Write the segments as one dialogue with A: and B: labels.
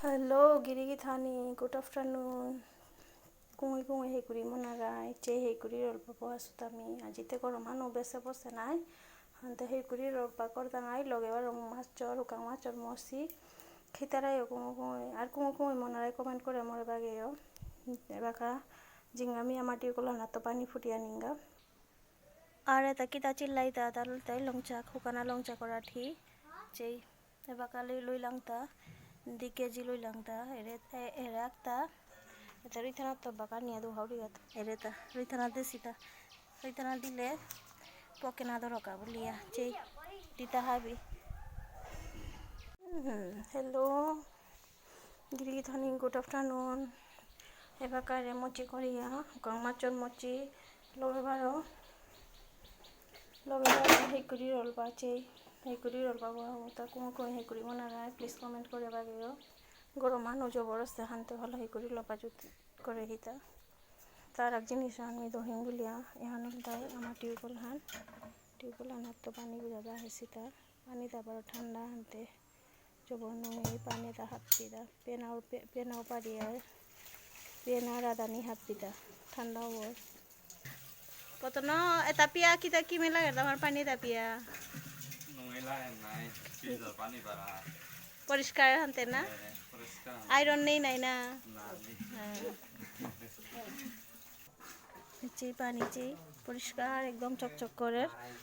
A: Hello, Girigi Thani. Good afternoon. Kung hekuri monarai, che hekuri rolpa asutami. Ajite koromano bese bose nai. Hante hekuri rolpa kortangai logeba rong machor ukang machor mosi. Khitara yo ar kung monarai comment kore more bageo. Ebaka jingami amati kola nato pani futia ninga. আর এটা কিতা চিল্লাইতা তাই লংচা খুকানা লংচা করা ঠিক যেই এবাকা লই লাংতা 2 KG লই লাংতা এরে একটা এটা রিথানা তো বাকা নিয়ে দো হাউরি গত এরেতা রিথানা দেসিতা রিথানা দিলে পকে না দরকা বলিয়া যেই দিতা হাবি হ্যালো গিরি থানি গুড আফটারনুন এবাকা রে মোচি করিয়া গমাচর মোচি লবেবারো hekuri rolpa chei hekuri rolpa ta kung hekuri monarai please comment kore bageo গরমা নজবরস্ত হানতে ভালো hekuri লপা জুত করে হিতা তার এক জিনিস আমি দহিন বলিয়া এহান তাই আমার টিউবওয়েল আনার তো পানি বুঝাবা হেসি তার পানি তারপর ঠান্ডা আনতে জবর নুয়ে পানি তা হাত পিদা পেনাও পারিয়া পেনা রাদানি হাত পিদা ঠান্ডা ওর Potong tapi kita kimela আমার পানি তাপিয়া নংলা নাই ফিল্টার পানি বারা পরিষ্কার হানতে না আয়রন নেই নাই না নিচে পানি চে পরিষ্কার একদম চকচক করে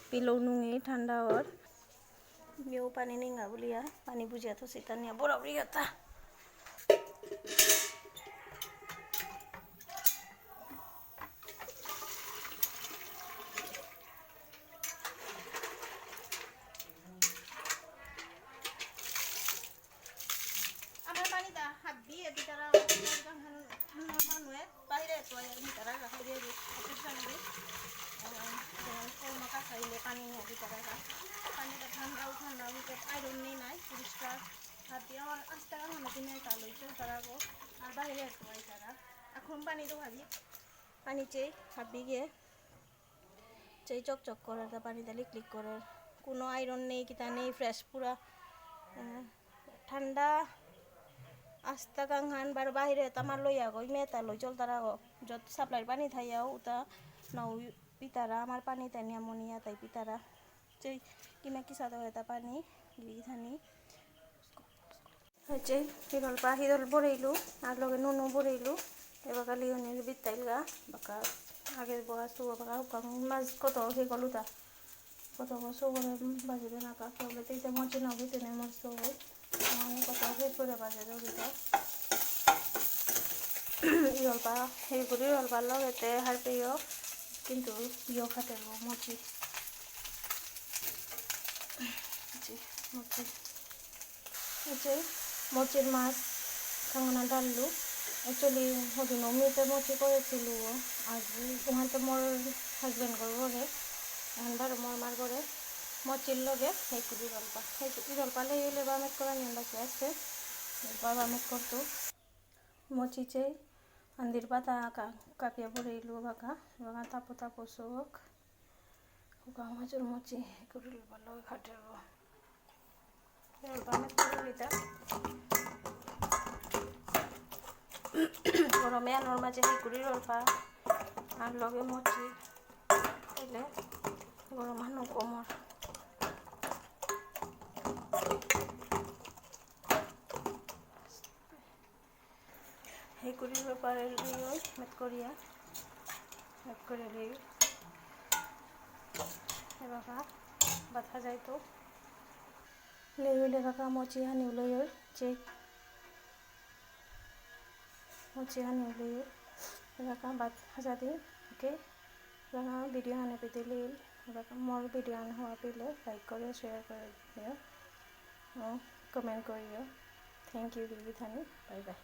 A: পিলো নুঙ্গি ঠান্ডা ওর নিউ পানি নিঙ্গা বলিয়া পানি বুঝিয়া তো সেটা নিয়ে বরাবরই কথা পানি নিয়ে দিতে রাখা পানিটা ঠান্ডা আয়রন নেই নাই পরিষ্কার হাত দিয়ে আমার 5 টাকা মনে কিনে চালইছে তারা আর বাইরে আসবে তারা এখন পানি তো ভাবি পানি চেয়ে হাবি গিয়ে চেয়ে চকচক করে পানি দিলে ক্লিক করে কোনো আয়রন নেই কিতা নেই ফ্রেশ পুরা ঠান্ডা আস্তা গাংহান বার বাইরে তামার লইয়া গই মেতা লই চল তারা যত সাপ্লাই পানি থাইয়াও উতা নাও পিতারা আমার পানি তাই নিয়ামনিয়া তাই পিতারা যে কিনা কি সাদা হয়ে তা পানি গিয়ে থানি হচ্ছে হিরল বড়াইলু আর লগে নুনু বড়াইলু এবার লিওনের বিতাইল গা বাকা আগে বসু বাকা মাছ কত হে গলু তা কত বসু করে বাজবে না কাকে বলে তেইতে মরছে না হইতে নেই মরছে মানে কত হে করে বাজে দিতা ইরলপা হে করে ইরলপার লগেতে হার পেয়েও কিন্তু ইয়ে খাতে মচি মচির মাছ খাঙানা ডাললু একচুয়ালি হদিন মেয়েতে মচি করেছিল আজ ওখানতে মোর হাজবেন্ড ঘরে এবার মোর মার ঘরে মচির লগে হেকুরি রলপা রলপালে এলে বামেট করা নিয়ে বাকি আছে বাবা মেট করতো মচি চাই Andir bata kapia borilu baka tapo sok uka majur mochi kurul balo khatero el bamet kurulita gorome anor maje hikuri rolpa ar loge mochi ele gorom hanu komor hekuri ব্যাপারে লিও মেট করিয়া মেট করে লিও এবাকা বাতা যায় তো লিও লেবাকা মোচি হানি লইও চেক মোচি হানি লইও এবাকা বাত হাজা দি ওকে এবাকা ভিডিও আনে পেতে লিও এবাকা মোর ভিডিও আন হওয়া পেলে লাইক করে শেয়ার করে দিও কমেন্ট করিও থ্যাংক ইউ দিদি থানি বাই বাই